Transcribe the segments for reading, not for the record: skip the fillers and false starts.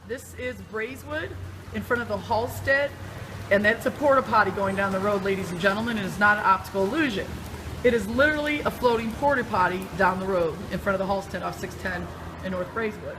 This is Braeswood in front of the Halstead, and that's a porta potty going down the road, ladies and gentlemen. It is not an optical illusion. It is literally a floating porta potty down the road in front of the Halstead off 610 in North Braeswood.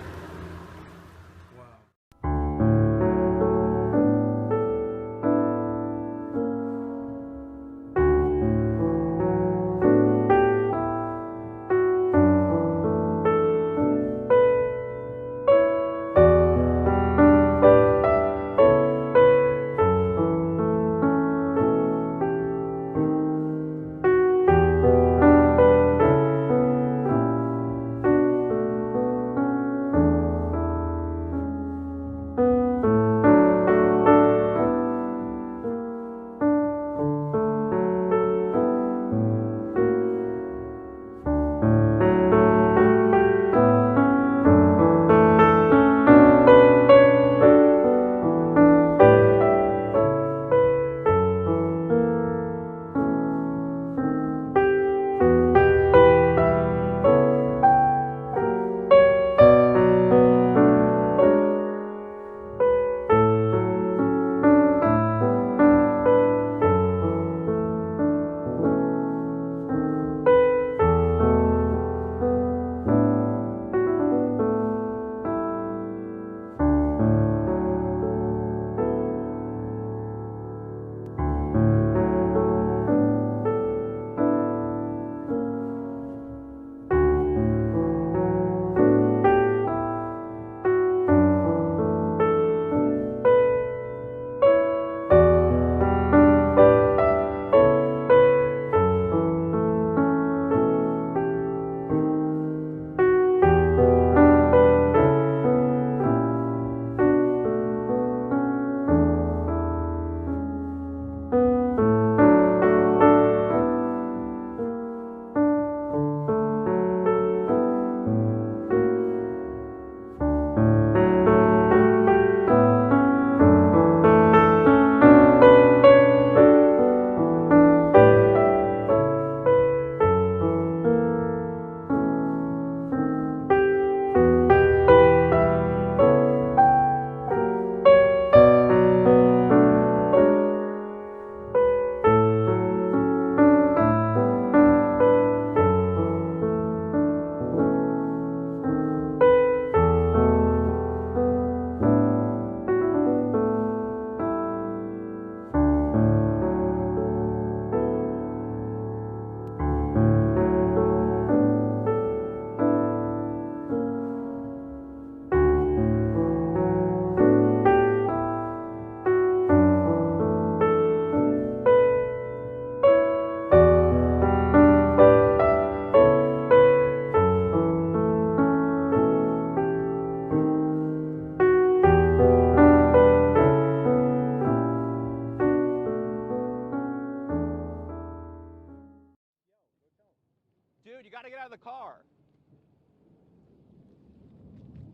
Dude, you gotta get out of the car.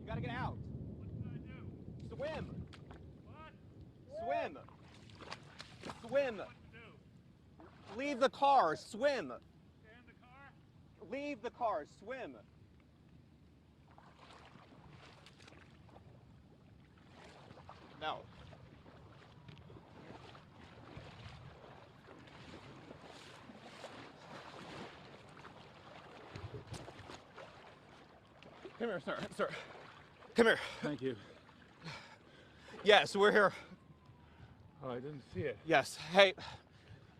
You gotta get out. What can I do? Swim. What? Swim. Swim. What to do? Leave the car. Swim. Stay in the car? Leave the car. Swim. No. Come here, sir. Sir. Come here. Thank you. Yes, we're here. Oh, I didn't see it. Yes. Hey,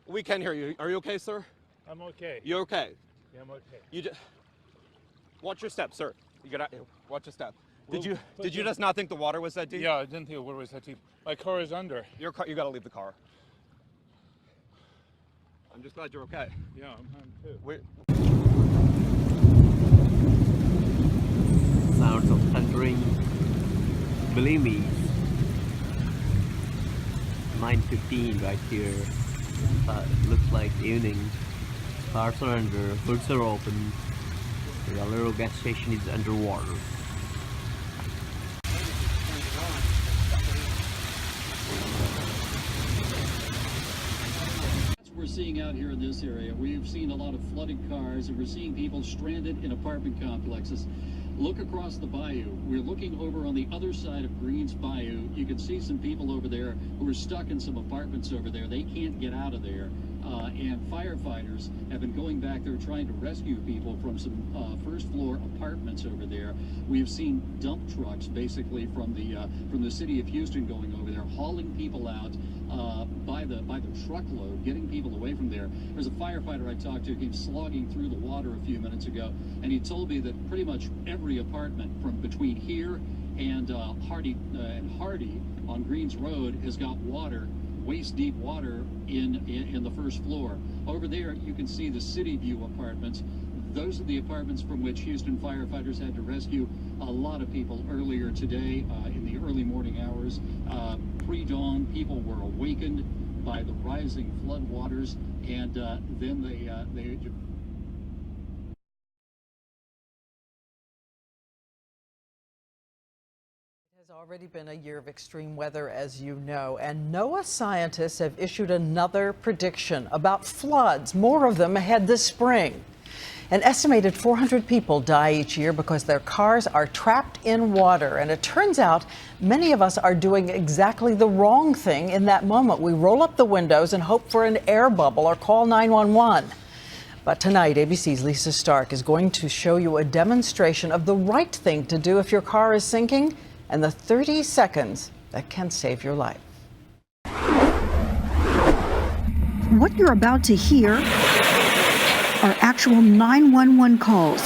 we can hear you. Are you okay, sir? I'm okay. You okay? Yeah, I'm okay. You just watch your step, sir. You gotta watch your step. Did Well, you just not think the water was that deep? Yeah, I didn't think what was that deep. My car is under. Your car. You gotta leave the car. I'm just glad you're okay. Yeah, I'm too. We Sounds of thundering. Believe me, 9:15 right here. Looks like evening. Cars are under, hoods are open. The Valero gas station is underwater. We're seeing out here in this area. We've seen a lot of flooded cars, and we're seeing people stranded in apartment complexes. Look across the bayou. We're looking over on the other side of Greens Bayou. You can see some people over there who are stuck in some apartments over there. They can't get out of there. And firefighters have been going back there trying to rescue people from some first floor apartments over there. We have seen dump trucks basically from the city of Houston going over there, hauling people out by the truckload, getting people away from there. There's a firefighter I talked to, came slogging through the water a few minutes ago, and he told me that pretty much every apartment from between here and Hardy on Greens Road has got water, waist-deep water in the first floor. Over there, you can see the City View apartments. Those are the apartments from which Houston firefighters had to rescue a lot of people earlier today in the early morning hours. Pre-dawn, people were awakened by the rising flood waters, and then they It has already been a year of extreme weather, as you know, and NOAA scientists have issued another prediction about floods, more of them ahead this spring. An estimated 400 people die each year because their cars are trapped in water, and it turns out many of us are doing exactly the wrong thing in that moment. We roll up the windows and hope for an air bubble or call 911. But tonight, ABC's Lisa Stark is going to show you a demonstration of the right thing to do if your car is sinking, and the 30 seconds that can save your life. What you're about to hear are actual 911 calls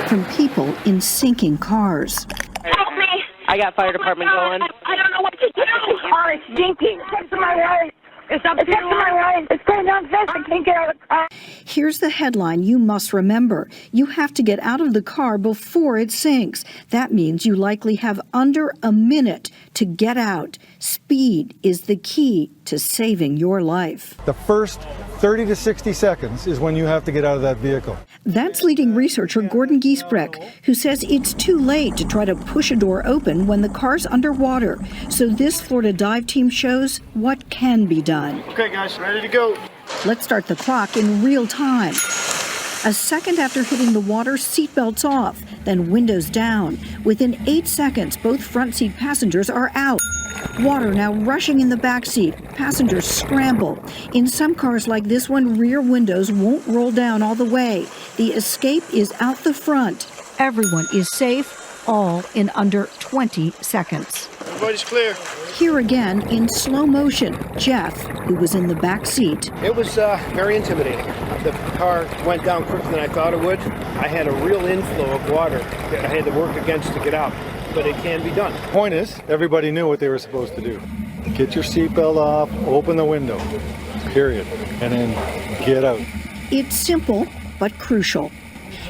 from people in sinking cars. Help me! I got fire department going. I don't know what to do. The car is sinking. It's to my right. It's up to my right. It's going down fast. I can't get out of the car. Here's the headline you must remember. You have to get out of the car before it sinks. That means you likely have under a minute to get out. Speed is the key to saving your life. The first 30 to 60 seconds is when you have to get out of that vehicle. That's leading researcher Gordon Giesbrecht, who says it's too late to try to push a door open when the car's underwater. So this Florida dive team shows what can be done. Okay, guys, ready to go. Let's start the clock in real time. A second after hitting the water, seatbelts off, then windows down. Within 8 seconds, both front seat passengers are out. Water now rushing in the back seat. Passengers scramble. In some cars like this one, rear windows won't roll down all the way. The escape is out the front. Everyone is safe, all in under 20 seconds. Everybody's clear. Here again, in slow motion, Jeff, who was in the back seat. It was very intimidating. The car went down quicker than I thought it would. I had a real inflow of water that I had to work against to get out, but it can be done. Point is, everybody knew what they were supposed to do. Get your seatbelt off, open the window, period, and then get out. It's simple, but crucial.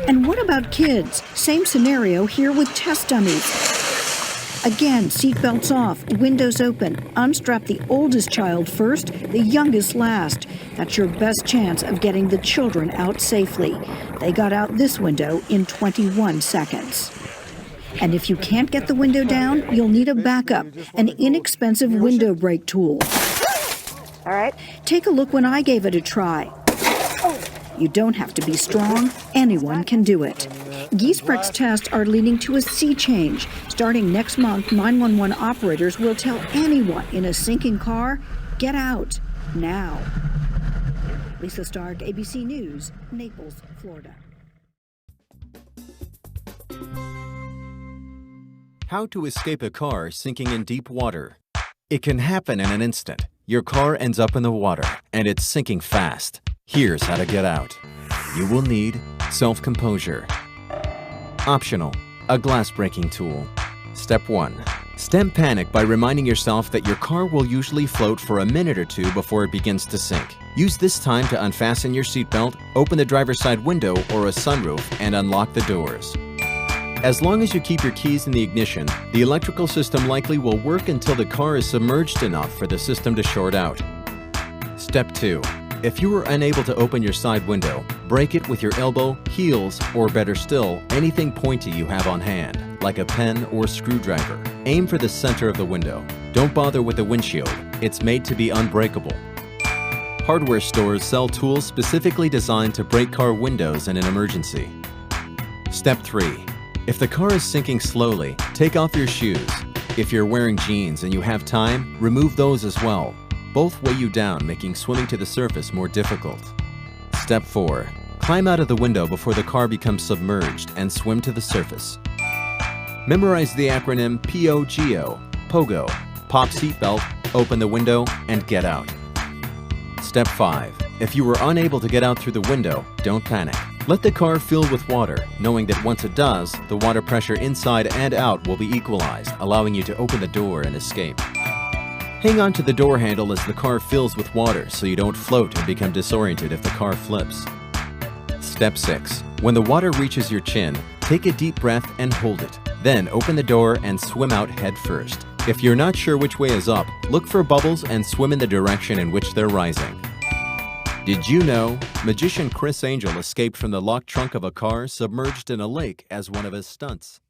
And what about kids? Same scenario here with test dummies. Again, seatbelts off, windows open. Unstrap the oldest child first, the youngest last. That's your best chance of getting the children out safely. They got out this window in 21 seconds. And if you can't get the window down, you'll need a backup, an inexpensive window brake tool. All right. Take a look when I gave it a try. You don't have to be strong. Anyone can do it. Giesbrecht's tests are leading to a sea change. Starting next month, 911 operators will tell anyone in a sinking car, get out now. Lisa Stark, ABC News, Naples, Florida. How to escape a car sinking in deep water. It can happen in an instant. Your car ends up in the water, and it's sinking fast. Here's how to get out. You will need self-composure. Optional, a glass-breaking tool. Step 1. Stem panic by reminding yourself that your car will usually float for a minute or two before it begins to sink. Use this time to unfasten your seatbelt, open the driver's side window or a sunroof, and unlock the doors. As long as you keep your keys in the ignition, the electrical system likely will work until the car is submerged enough for the system to short out. Step 2. If you are unable to open your side window, break it with your elbow, heels, or better still, anything pointy you have on hand, like a pen or screwdriver. Aim for the center of the window. Don't bother with the windshield. It's made to be unbreakable. Hardware stores sell tools specifically designed to break car windows in an emergency. Step 3. If the car is sinking slowly, take off your shoes. If you're wearing jeans and you have time, remove those as well. Both weigh you down, making swimming to the surface more difficult. Step 4. Climb out of the window before the car becomes submerged and swim to the surface. Memorize the acronym POGO, POGO, pop seatbelt, open the window, and get out. Step 5. If you were unable to get out through the window, don't panic. Let the car fill with water, knowing that once it does, the water pressure inside and out will be equalized, allowing you to open the door and escape. Hang on to the door handle as the car fills with water so you don't float and become disoriented if the car flips. Step 6. When the water reaches your chin, take a deep breath and hold it. Then open the door and swim out head first. If you're not sure which way is up, look for bubbles and swim in the direction in which they're rising. Did you know magician Criss Angel escaped from the locked trunk of a car submerged in a lake as one of his stunts?